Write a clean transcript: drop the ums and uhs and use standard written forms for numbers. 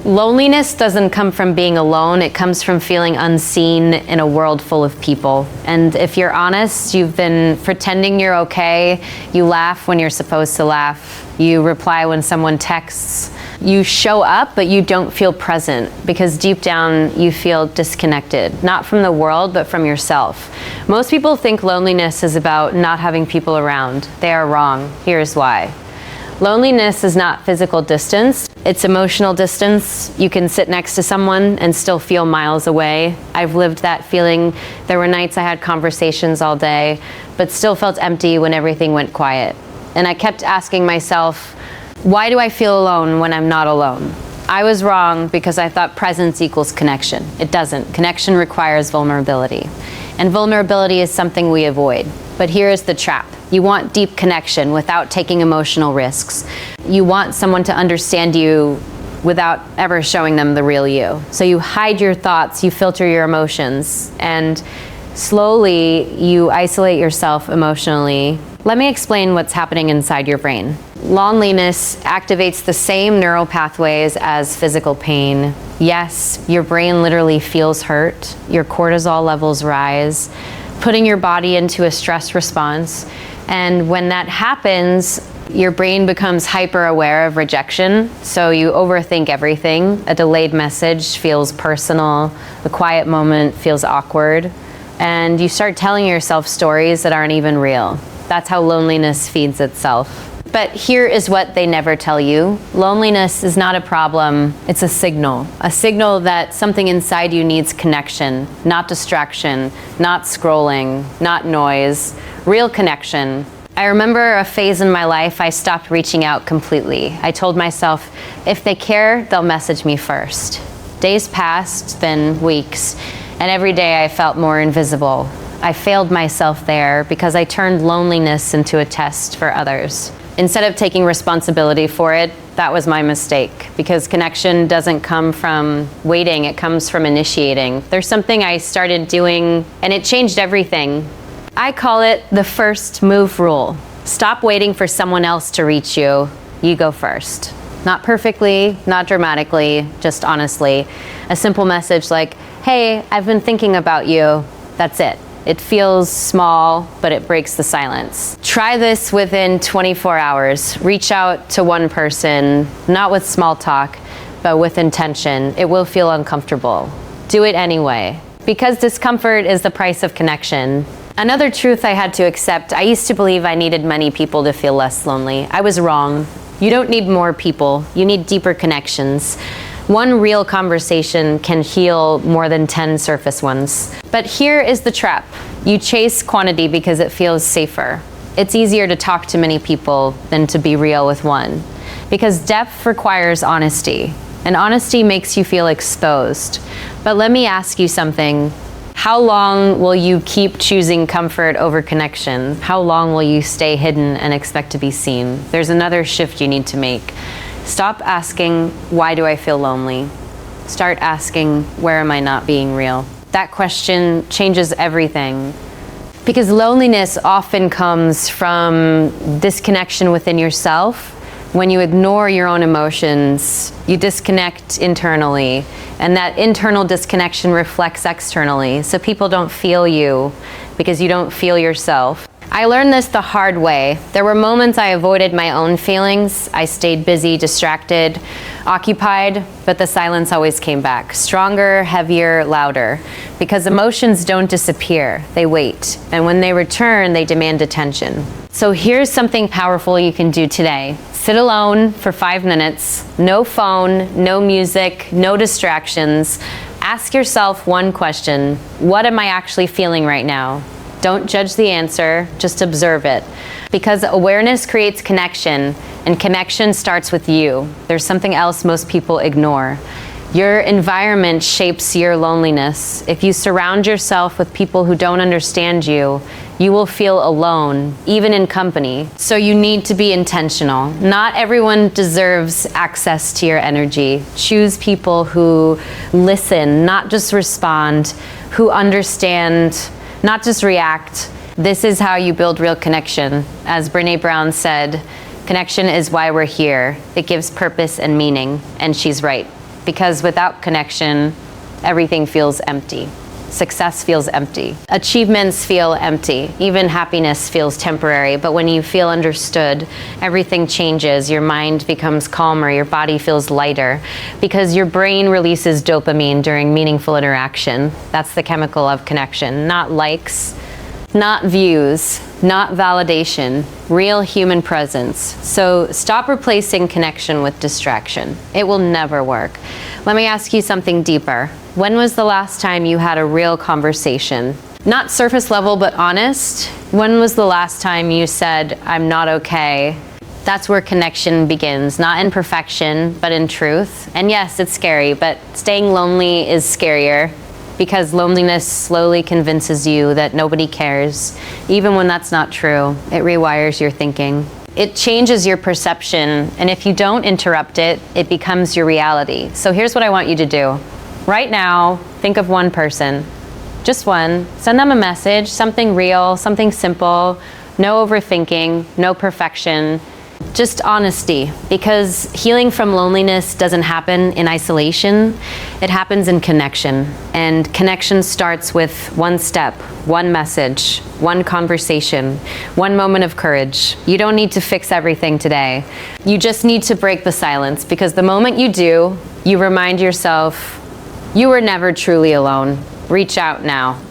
Loneliness doesn't come from being alone. It comes from feeling unseen in a world full of people. And if you're honest, you've been pretending you're okay. You laugh when you're supposed to laugh. You reply when someone texts. You show up, but you don't feel present because deep down you feel disconnected, not from the world, but from yourself. Most people think loneliness is about not having people around. They are wrong. Here's why. Loneliness is not physical distance, it's emotional distance. You can sit next to someone and still feel miles away. I've lived that feeling. There were nights I had conversations all day, but still felt empty when everything went quiet. And I kept asking myself, why do I feel alone when I'm not alone? I was wrong because I thought presence equals connection. It doesn't. Connection requires vulnerability. And vulnerability is something we avoid. But here is the trap. You want deep connection without taking emotional risks. You want someone to understand you without ever showing them the real you. So you hide your thoughts, you filter your emotions, and slowly you isolate yourself emotionally. Let me explain what's happening inside your brain. Loneliness activates the same neural pathways as physical pain. Yes, your brain literally feels hurt. Your cortisol levels rise, putting your body into a stress response. And when that happens, your brain becomes hyper aware of rejection. So you overthink everything. A delayed message feels personal. A quiet moment feels awkward. And you start telling yourself stories that aren't even real. That's how loneliness feeds itself. But here is what they never tell you. Loneliness is not a problem, it's a signal. A signal that something inside you needs connection, not distraction, not scrolling, not noise, real connection. I remember a phase in my life I stopped reaching out completely. I told myself, if they care, they'll message me first. Days passed, then weeks, and every day I felt more invisible. I failed myself there because I turned loneliness into a test for others. Instead of taking responsibility for it, that was my mistake, because connection doesn't come from waiting, it comes from initiating. There's something I started doing, and it changed everything. I call it the first move rule. Stop waiting for someone else to reach you. You go first. Not perfectly, not dramatically, just honestly. A simple message like, hey, I've been thinking about you. That's it. It feels small, but it breaks the silence. Try this within 24 hours. Reach out to one person, not with small talk, but with intention. It will feel uncomfortable. Do it anyway, because discomfort is the price of connection. Another truth I had to accept, I used to believe I needed many people to feel less lonely. I was wrong. You don't need more people. You need deeper connections. One real conversation can heal more than 10 surface ones. But here is the trap. You chase quantity because it feels safer. It's easier to talk to many people than to be real with one. Because depth requires honesty, and honesty makes you feel exposed. But let me ask you something. How long will you keep choosing comfort over connection? How long will you stay hidden and expect to be seen? There's another shift you need to make. Stop asking, why do I feel lonely? Start asking, where am I not being real? That question changes everything. Because loneliness often comes from disconnection within yourself. When you ignore your own emotions, you disconnect internally. And that internal disconnection reflects externally. So people don't feel you because you don't feel yourself. I learned this the hard way. There were moments I avoided my own feelings. I stayed busy, distracted, occupied, but the silence always came back. Stronger, heavier, louder. Because emotions don't disappear, they wait. And when they return, they demand attention. So here's something powerful you can do today. Sit alone for 5 minutes, no phone, no music, no distractions. Ask yourself one question. What am I actually feeling right now? Don't judge the answer, just observe it. Because awareness creates connection, and connection starts with you. There's something else most people ignore. Your environment shapes your loneliness. If you surround yourself with people who don't understand you, you will feel alone, even in company. So you need to be intentional. Not everyone deserves access to your energy. Choose people who listen, not just respond, who understand, not just react. This is how you build real connection. As Brené Brown said, connection is why we're here. It gives purpose and meaning, and she's right. because without connection, everything feels empty. Success feels empty. Achievements feel empty. Even happiness feels temporary. But when you feel understood, everything changes. Your mind becomes calmer. Your body feels lighter because your brain releases dopamine during meaningful interaction. That's the chemical of connection. Not likes, not views, not validation, real human presence. So stop replacing connection with distraction. It will never work. Let me ask you something deeper. When was the last time you had a real conversation? Not surface level, but honest. When was the last time you said, I'm not okay? That's where connection begins, not in perfection, but in truth. And yes, it's scary, but staying lonely is scarier because loneliness slowly convinces you that nobody cares. Even when that's not true, it rewires your thinking. It changes your perception, and if you don't interrupt it, it becomes your reality. So here's what I want you to do. Right now, think of one person, just one. Send them a message, something real, something simple, no overthinking, no perfection, just honesty. Because healing from loneliness doesn't happen in isolation, it happens in connection. And connection starts with one step, one message, one conversation, one moment of courage. You don't need to fix everything today. You just need to break the silence, because the moment you do, you remind yourself, you were never truly alone. Reach out now.